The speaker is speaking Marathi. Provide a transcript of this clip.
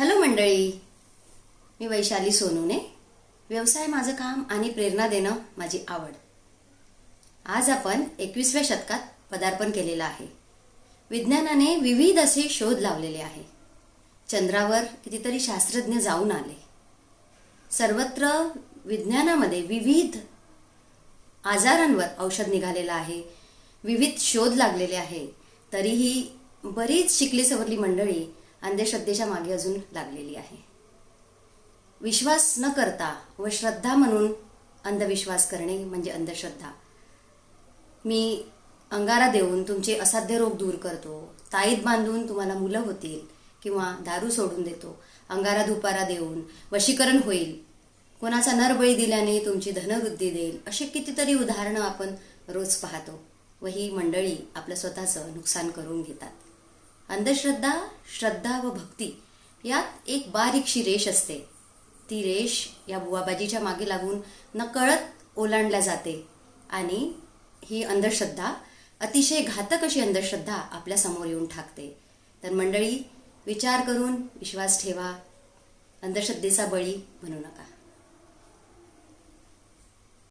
हॅलो मंडळी, मी वैशाली सोनूने. व्यवसाय माझं काम आणि प्रेरणा देणं माझी आवड. आज आपण 21व्या शतकात पदार्पण केलेलं आहे. विज्ञानाने विविध असे शोध लावलेले आहे. चंद्रावर कितीतरी शास्त्रज्ञ जाऊन आले. सर्वत्र विज्ञानामध्ये विविध आजारांवर औषध निघालेलं आहे. विविध शोध लागलेले आहे. तरीही बरीच शिकली सवरली मंडळी अंधश्रद्धेच्या मागे अजून लागलेली आहे. विश्वास न करता व श्रद्धा म्हणून अंधविश्वास करणे म्हणजे अंधश्रद्धा. मी अंगारा देऊन तुमचे असाध्य रोग दूर करतो, ताईत बांधून तुम्हाला मुलं होतील, किंवा दारू सोडून देतो, अंगारा धुपारा देऊन वशीकरण होईल, कोणाचा नरबळी दिल्याने तुमची धनवृद्धी देईल, असे कितीतरी उदाहरणं आपण रोज पाहतो. व ही मंडळी आपलं स्वतःचं नुकसान करून घेतात. अंधश्रद्धा, श्रद्धा व भक्ती यात एक बारीकशी रेष असते. ती रेष या बुवाबाजीच्या मागे लागून नकळत ओलांडल्या जाते आणि ही अंधश्रद्धा, अतिशय घातक अशी अंधश्रद्धा आपल्या समोर येऊन ठाकते. तर मंडळी, विचार करून विश्वास ठेवा. अंधश्रद्धेचा बळी बनू नका.